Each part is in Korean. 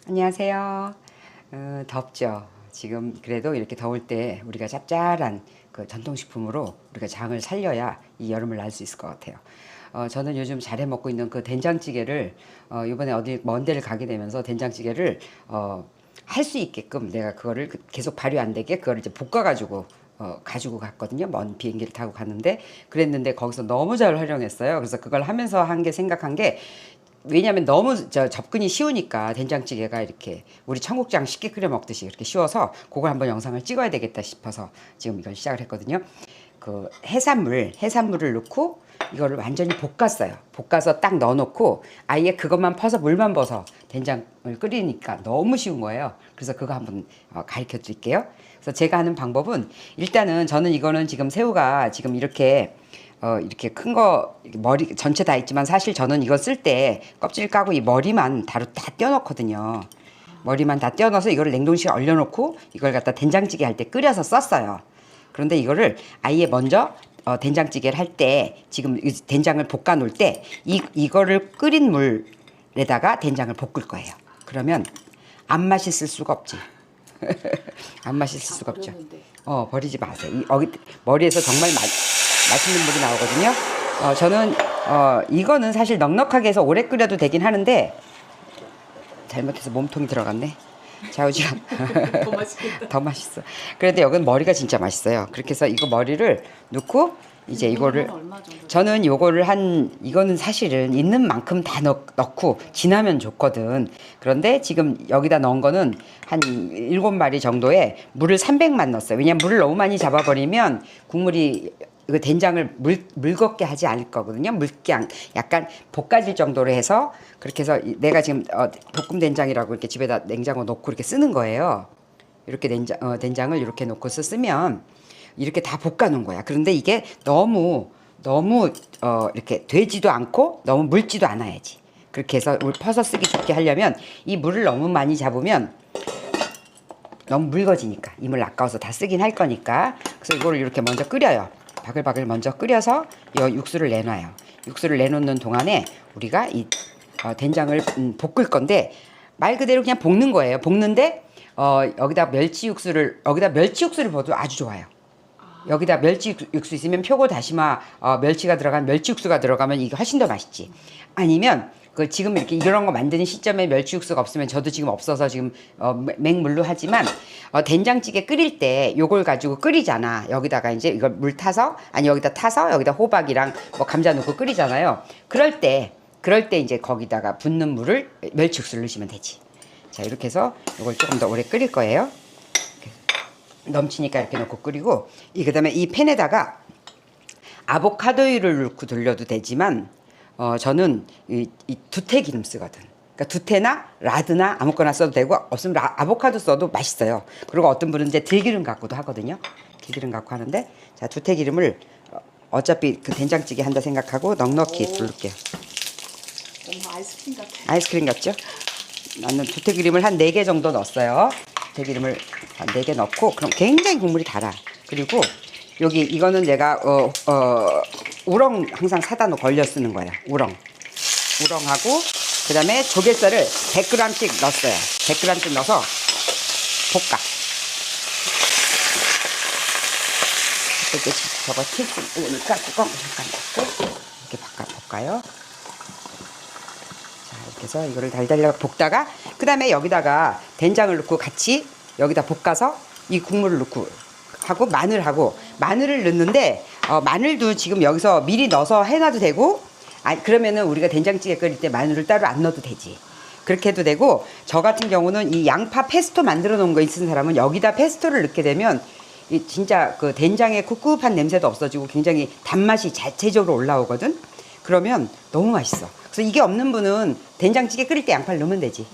안녕하세요. 덥죠? 지금 그래도 이렇게 더울 때 우리가 짭짤한 그 전통식품으로 우리가 장을 살려야 이 여름을 날 수 있을 것 같아요. 저는 요즘 잘해 먹고 있는 그 된장찌개를 이번에 어디 먼 데를 가게 되면서 된장찌개를 할 수 있게끔 내가 그거를 계속 발효 안 되게 그거를 이제 볶아가지고 가지고 갔거든요. 먼 비행기를 타고 갔는데 그랬는데 거기서 너무 잘 활용했어요. 그래서 그걸 하면서 생각한 게 왜냐하면 너무 접근이 쉬우니까 된장찌개가 이렇게 우리 청국장 쉽게 끓여 먹듯이 이렇게 쉬워서 그걸 한번 영상을 찍어야 되겠다 싶어서 지금 이걸 시작을 했거든요. 그 해산물을 넣고 이거를 완전히 볶았어요. 볶아서 딱 넣어놓고 아예 그것만 퍼서 물만 벗어 된장을 끓이니까 너무 쉬운 거예요. 그래서 그거 한번 가르쳐 드릴게요. 그래서 제가 하는 방법은 일단은 저는 이거는 지금 새우가 지금 이렇게 큰 거 머리 전체 다 있지만 사실 저는 이거 쓸 때 껍질 까고 이 머리만 다 떼어놓거든요. 머리만 다 떼어넣어서 이거를 냉동실에 얼려놓고 이걸 갖다 된장찌개 할 때 끓여서 썼어요. 그런데 이거를 아예 먼저 된장찌개를 할 때 지금 된장을 볶아 놓을 때 이거를 끓인 물에다가 된장을 볶을 거예요. 그러면 안 맛있을 수가 없지. 안 맛있을 수가 없죠. 버리지 마세요. 머리에서 정말 맛있는 물이 나오거든요. 저는 이거는 사실 넉넉하게 해서 오래 끓여도 되긴 하는데 잘못해서 몸통이 들어갔네. 좌우지간. 더 맛있겠다. 더 맛있어. 그런데 여긴 머리가 진짜 맛있어요. 그렇게 해서 이거 머리를 넣고 이제 이거를 저는 이거는 사실은 있는 만큼 다 넣고 지나면 좋거든. 그런데 지금 여기다 넣은 거는 한 7마리 정도의 물을 300만 넣었어요. 왜냐면 물을 너무 많이 잡아버리면 국물이 이거 된장을 물겁게 하지 않을 거거든요. 묽게 약간 볶아질 정도로 해서 그렇게 해서 내가 지금 볶음 된장이라고 이렇게 집에다 냉장고 놓고 이렇게 쓰는 거예요. 이렇게 된장을 이렇게 놓고서 쓰면 이렇게 다 볶아 놓은 거야. 그런데 이게 너무 이렇게 되지도 않고 너무 묽지도 않아야지. 그렇게 해서 물 퍼서 쓰기 좋게 하려면 이 물을 너무 많이 잡으면 너무 묽어지니까 이 물 아까워서 다 쓰긴 할 거니까 그래서 이거를 이렇게 먼저 끓여요. 바글바글 먼저 끓여서 이 육수를 내놔요. 육수를 내놓는 동안에 우리가 이 된장을 볶을 건데 말 그대로 그냥 볶는 거예요. 볶는데 여기다 멸치 육수를 부어도 아주 좋아요. 여기다 멸치 육수 있으면 표고 다시마 멸치가 들어간 멸치 육수가 들어가면 이게 훨씬 더 맛있지. 아니면 그 지금 이렇게 이런 거 만드는 시점에 멸치 육수가 없으면 저도 지금 없어서 지금 맹물로 하지만 된장찌개 끓일 때 요걸 가지고 끓이잖아. 여기다가 이제 이걸 물 타서 여기다 타서 여기다 호박이랑 뭐 감자 넣고 끓이잖아요. 그럴 때 이제 거기다가 붓는 물을 멸치 육수를 넣으시면 되지. 자, 이렇게 해서 이걸 조금 더 오래 끓일 거예요. 넘치니까 이렇게 넣고 끓이고 그다음에 이 팬에다가 아보카도유를 넣고 돌려도 되지만 저는 이 두태 기름 쓰거든. 그러니까 두태나 라드나 아무거나 써도 되고 없으면 아보카도 써도 맛있어요. 그리고 어떤 분은 이제 들기름 갖고도 하거든요. 들기름 갖고 하는데 자 두태 기름을 어차피 그 된장찌개 한다 생각하고 넉넉히 두를게요. 너무 아이스크림 같아. 아이스크림 같죠? 나는 두태 기름을 한 4개 정도 넣었어요. 두태 기름을 한 4개 넣고 그럼 굉장히 국물이 달아. 그리고 이거는 내가 우렁 항상 사다 놓고 걸려 쓰는 거야. 우렁하고 그다음에 조갯살을 100g씩 넣었어요. 100g씩 넣어서 볶아. 이렇게 저거 튀으니까 뚜껑 잠깐 닫고 이렇게 볶아요. 자, 이렇게 해서 이거를 달달하게 볶다가 그다음에 여기다가 된장을 넣고 같이 여기다 볶아서 이 국물을 넣고 하고 마늘을 넣는데 마늘도 지금 여기서 미리 넣어서 해놔도 되고 그러면은 우리가 된장찌개 끓일 때 마늘을 따로 안 넣어도 되지. 그렇게 해도 되고 저 같은 경우는 이 양파 페스토 만들어 놓은 거 있는 사람은 여기다 페스토를 넣게 되면 진짜 그 된장의 꿉꿉한 냄새도 없어지고 굉장히 단맛이 자체적으로 올라오거든. 그러면 너무 맛있어. 그래서 이게 없는 분은 된장찌개 끓일 때 양파를 넣으면 되지.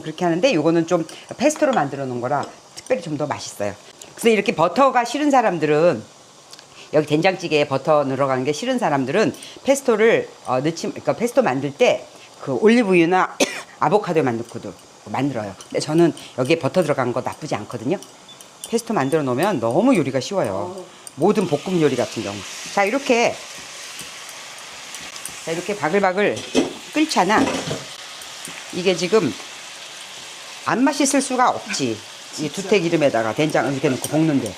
그렇게 하는데 요거는 좀 페스토로 만들어 놓은 거라 특별히 좀 더 맛있어요. 그래서 이렇게 버터가 싫은 사람들은 여기 된장찌개에 버터 들어가는 게 싫은 사람들은 페스토를 그러니까 페스토 만들 때 그 올리브유나 아보카도만 넣고도 만들어요. 근데 저는 여기에 버터 들어간 거 나쁘지 않거든요. 페스토 만들어 놓으면 너무 요리가 쉬워요. 모든 볶음 요리 같은 경우. 자, 이렇게 바글바글 끓잖아. 이게 지금 안 맛있을 수가 없지. 이 두태 기름에다가 된장 이렇게 넣고 볶는데.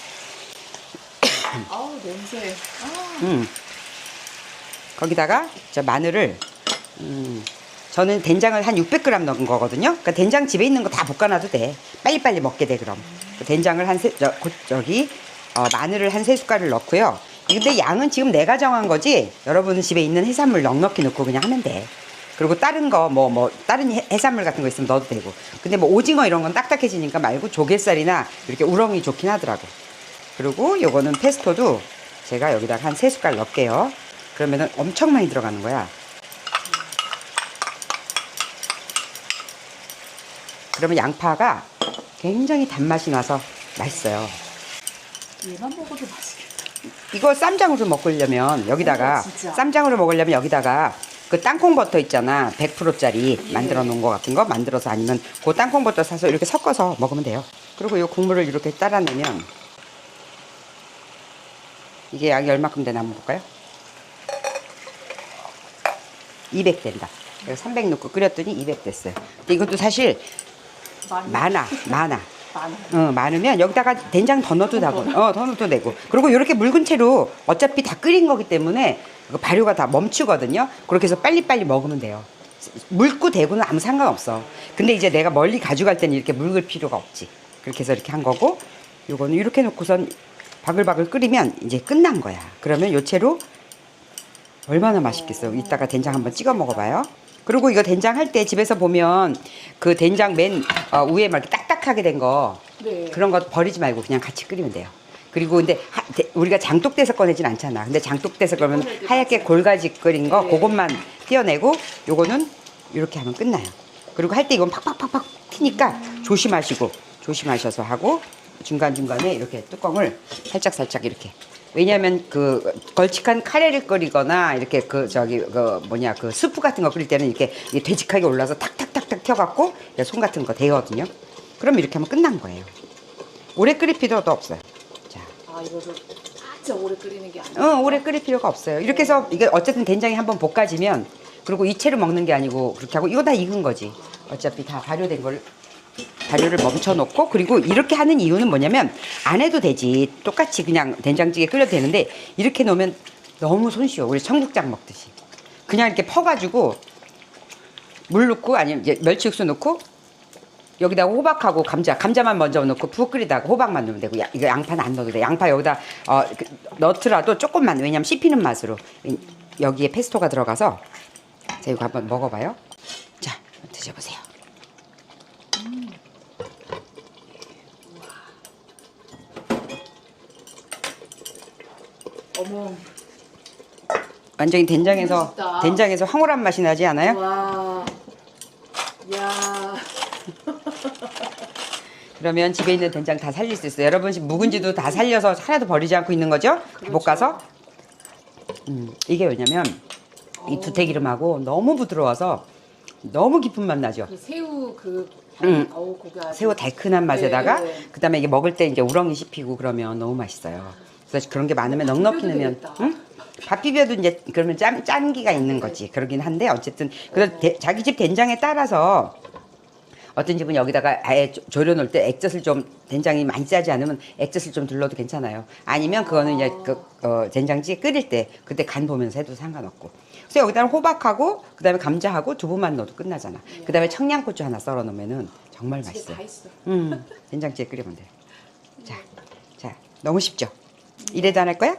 아우 냄새. 거기다가 저 마늘을 저는 된장을 한 600g 넣은 거거든요. 그러니까 된장 집에 있는 거 다 볶아놔도 돼. 빨리빨리 먹게 돼 그럼. 된장을 마늘을 한 3숟갈을 넣고요. 근데 양은 지금 내가 정한 거지. 여러분은 집에 있는 해산물 넉넉히 넣고 그냥 하면 돼. 그리고 다른 거 다른 해산물 같은 거 있으면 넣어도 되고. 근데 뭐 오징어 이런 건 딱딱해지니까 말고 조갯살이나 이렇게 우렁이 좋긴 하더라고. 그리고 요거는 페스토도 제가 여기다가 한 3숟갈 넣을게요. 그러면은 엄청 많이 들어가는 거야. 그러면 양파가 굉장히 단맛이 나서 맛있어요. 얘만 먹어도 맛있겠다. 이거 쌈장으로 먹으려면 여기다가 진짜. 쌈장으로 먹으려면 여기다가 그 땅콩 버터 있잖아. 100%짜리 예. 만들어 놓은 거 같은 거 만들어서 아니면 그 땅콩 버터 사서 이렇게 섞어서 먹으면 돼요. 그리고 이 국물을 이렇게 따라 내면 이게 양이 얼마큼 되나 한번 볼까요? 200 된다. 300 넣고 끓였더니 200 됐어요. 근데 이것도 사실 많아. 많아. 많으면 여기다가 된장 더 넣어도 되고, 더 넣어도 되고. 그리고 이렇게 묽은 채로 어차피 다 끓인 거기 때문에 그 발효가 다 멈추거든요. 그렇게 해서 빨리빨리 먹으면 돼요. 묽고 대고는 아무 상관없어. 근데 이제 내가 멀리 가져갈 때는 이렇게 묽을 필요가 없지. 그렇게 해서 이렇게 한 거고, 요거는 이렇게 놓고선 바글바글 끓이면 이제 끝난 거야. 그러면 요 채로 얼마나 맛있겠어요. 이따가 된장 한번 찍어 먹어봐요. 그리고 이거 된장 할 때 집에서 보면 그 된장 맨 위에 막 이렇게 딱딱하게 된 거 네. 그런 거 버리지 말고 그냥 같이 끓이면 돼요. 그리고 근데 우리가 장독대서 꺼내진 않잖아. 근데 장독대서 그러면 하얗게 골가지 끓인 거 네. 그것만 띄어내고 요거는 이렇게 하면 끝나요. 그리고 할 때 이건 팍팍팍팍 튀니까 조심하셔서 하고 중간중간에 이렇게 뚜껑을 살짝 이렇게. 왜냐하면 그 걸쭉한 카레를 끓이거나 이렇게 그 스프 같은 거 끓일 때는 이렇게 되직하게 올라서 탁탁탁탁 튀어갖고 손 같은 거 대거든요. 그럼 이렇게 하면 끝난 거예요. 오래 끓일 필요도 없어요. 자, 이거를 진짜 오래 끓이는 게 아니야. 오래 끓일 필요가 없어요. 이렇게 해서 이게 어쨌든 된장이 한번 볶아지면 그리고 이 채로 먹는 게 아니고 그렇게 하고 이거 다 익은 거지. 어차피 다 발효를 멈춰놓고 그리고 이렇게 하는 이유는 뭐냐면 안 해도 되지. 똑같이 그냥 된장찌개 끓여도 되는데 이렇게 놓으면 너무 손쉬워. 우리 청국장 먹듯이. 그냥 이렇게 퍼가지고 물 넣고 아니면 이제 멸치 육수 넣고 여기다가 호박하고 감자만 먼저 넣고 푹 끓이다가 호박만 넣으면 되고 이거 양파는 안 넣어도 돼. 양파 여기다 넣더라도 조금만 왜냐면 씹히는 맛으로 여기에 페스토가 들어가서 자 이거 한번 먹어봐요. 자 드셔보세요. 어머. 완전히 된장에서 맛있다. 황홀한 맛이 나지 않아요? 와. 야. 그러면 집에 있는 된장 다 살릴 수 있어요. 여러분 묵은지도 다 살려서 하나도 버리지 않고 있는 거죠? 다 그렇죠. 볶아서. 이게 왜냐면 이 두태기름하고 너무 부드러워서 너무 깊은 맛 나죠. 그 새우 고기 아주. 새우 달큰한 맛에다가 네. 그다음에 이게 먹을 때 이제 우렁이 씹히고 그러면 너무 맛있어요. 그래서 그런 게 많으면 넉넉히 넣으면 되겠다. 밥 비벼도 이제 그러면 짠기가 있는 거지. 그러긴 한데 어쨌든 그래서 자기 집 된장에 따라서 어떤 집은 여기다가 아예 졸여놓을 때 액젓을 좀 된장이 많이 짜지 않으면 액젓을 좀 둘러도 괜찮아요. 아니면 그거는 이제 된장찌개 끓일 때 그때 간 보면서 해도 상관없고. 그래서 여기다가 호박하고 그다음에 감자하고 두부만 넣어도 끝나잖아. 그다음에 청양고추 하나 썰어 놓으면은 정말 집에 맛있어요. 다 있어. 된장찌개 끓이면 돼요. 자, 너무 쉽죠? 이래도 안 할 거야?